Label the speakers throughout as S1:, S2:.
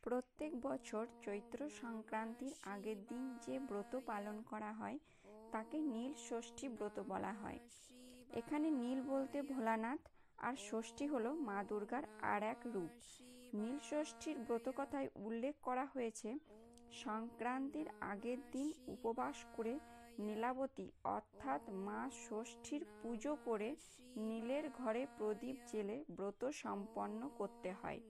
S1: প্রত্যেক বছর চৈত্র সংক্রান্তির আগের দিন যে ব্রত পালন করা হয় তাকে নীল ষষ্ঠী ব্রত বলা হয়। এখানে নীল বলতে ভোলানাথ আর ষষ্ঠী হলো মা দুর্গার আর এক রূপ। নীল ষষ্ঠীর ব্রতকথায় উল্লেখ করা হয়েছে, সংক্রান্তির আগের দিন উপবাস করে নীলাবতী অর্থাৎ মা ষষ্ঠীর পুজো করে নীলের ঘরে প্রদীপ জেলে ব্রত সম্পন্ন করতে হয়।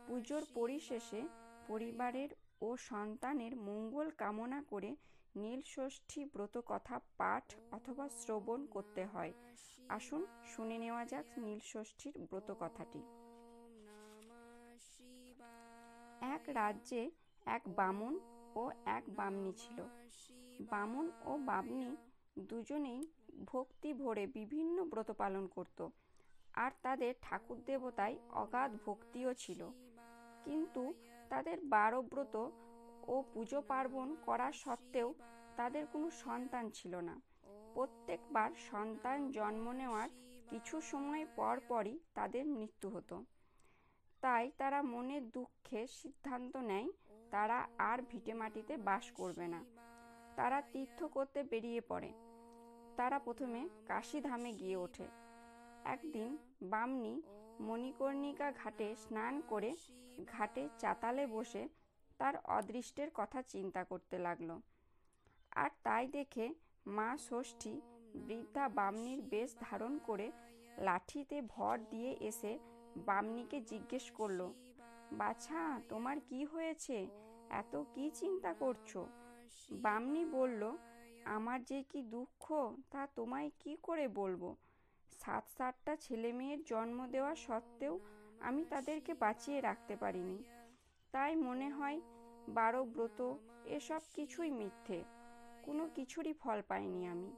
S1: পুজোর পরিশেষে পরিবারের ও সন্তানের মঙ্গল কামনা করে নীল ষষ্ঠী ব্রত কথা পাঠ অথবা শ্রবণ করতে হয়। আসুন শুনে নেওয়া যাক নীল ষষ্ঠীর ব্রত কথাটি। এক রাজ্যে এক বামুন ও এক বামনী ছিল। বামুন ও বামনী দুজনেই ভক্তি ভরে বিভিন্ন ব্রত পালন করত, আর তাদের ঠাকুর দেবতায় অগাধ ভক্তিও ছিল। কিন্তু তাদের 12 ব্রত ও পুজো পার্বণ করা সত্ত্বেও তাদের কোনো সন্তান ছিল না। প্রত্যেকবার সন্তান জন্ম নেওয়ার কিছু সময় পর পরই তাদের মৃত্যু হতো। তাই তারা মনের দুঃখে সিদ্ধান্ত নেয় তারা আর ভিটেমাটিতে বাস করবে না। তারা তীর্থ করতে বেরিয়ে পড়ে। তারা প্রথমে কাশীধামে গিয়ে ওঠে। একদিন বামনী মণিকর্ণিকা ঘাটে স্নান করে ঘাটে চাতালে বসে তার অদৃষ্টের কথা চিন্তা করতে লাগলো। আর তাই দেখে মা ষষ্ঠী বৃদ্ধা বামনীর বেশ ধারণ করে লাঠিতে ভর দিয়ে এসে বামনীকে জিজ্ঞেস করলো, বাছা, তোমার কি হয়েছে? এত কি চিন্তা করছো? বামনী বলল, আমার যে কি দুঃখ তা তোমায় কি করে বলবো। 7টা ছেলে মেয়ের জন্ম দেওয়া সত্ত্বেও আমি তাদেরকে বাঁচিয়ে রাখতে পারিনি। তাই মনে হয় 12 ব্রত এসব কিছুই মিথ্যে, কোনো কিছুরই ফল পাইনি আমি।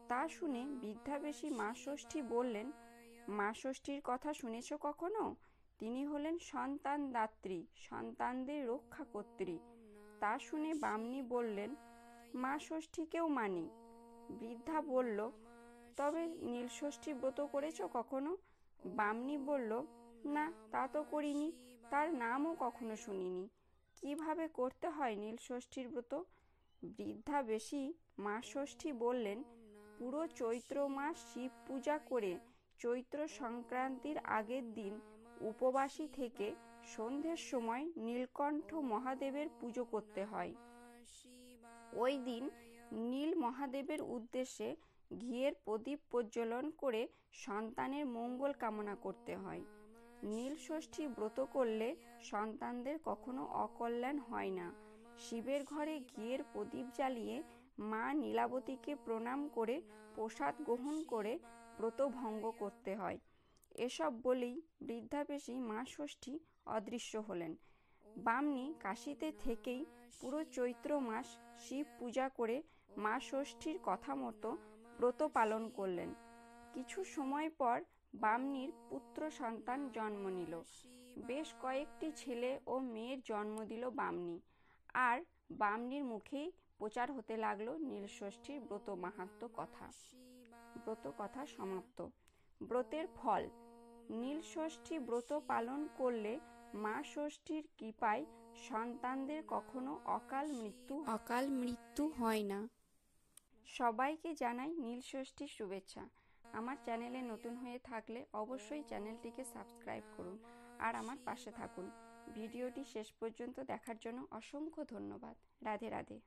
S1: তা শুনে বৃদ্ধাবেশী মা ষষ্ঠী বললেন, মা ষষ্ঠীর কথা শুনেছ কখনো? তিনি হলেন সন্তান দাত্রী, সন্তানদের রক্ষাকর্ত্রী। তা শুনে বামনী বললেন, মা ষষ্ঠীকেও মানি। বৃদ্ধা বলল, তবে নীলষষ্ঠী ব্রত করেছ কখনো? বামনী বলল, না, তা তো করিনি, তার নামও কখনো শুনিনি। কিভাবে করতে হয় নীলষষ্ঠীর ব্রত? বৃদ্ধা বেশি মা ষষ্ঠী বললেন, পুরো চৈত্র মাস শিব পূজা করে চৈত্র সংক্রান্তির আগের দিন উপবাসী থেকে সন্ধ্যের সময় নীলকণ্ঠ মহাদেবের পুজো করতে হয়। ওই দিন নীল মহাদেবের উদ্দেশ্যে ঘিয়ের প্রদীপ প্রজ্বলন করে সন্তানের মঙ্গল কামনা করতে হয়। নীল ষষ্ঠী ব্রত করলে সন্তানদের কখনো অকল্যাণ হয় না। শিবের ঘরে ঘিয়ের প্রদীপ জ্বালিয়ে মা নীলাবতীকে প্রণাম করে প্রসাদ গ্রহণ করে ব্রত ভঙ্গ করতে হয়। এসব বলেই বৃদ্ধাবেশী মা ষষ্ঠী অদৃশ্য হলেন। বামনী কাশীতে থেকেই পুরো চৈত্র মাস শিব পূজা করে মা ষষ্ঠীর কথা মতো ব্রত পালন করলেন। কিছু সময় পর বামনীর পুত্র সন্তান জন্ম নিল। বেশ কয়েকটি ছেলে ও মেয়ের জন্ম দিল বামনী। আর বামনীর মুখেই প্রচার হতে লাগলো নীলষষ্ঠীর ব্রত মাহাত্ম্য কথা। ব্রত কথা সমাপ্ত। ব্রতের ফল। নীলষষ্ঠী ব্রত পালন করলে মা ষষ্ঠীর কৃপায় সন্তানদের কখনো অকাল মৃত্যু হয় না। সবাইকে জানাই নীলষষ্ঠীর শুভেচ্ছা। আমার চ্যানেলে নতুন হয়ে থাকলে অবশ্যই চ্যানেলটিকে সাবস্ক্রাইব করুন আর আমার পাশে থাকুন। ভিডিওটি শেষ পর্যন্ত দেখার জন্য অসংখ্য ধন্যবাদ। রাধে রাধে।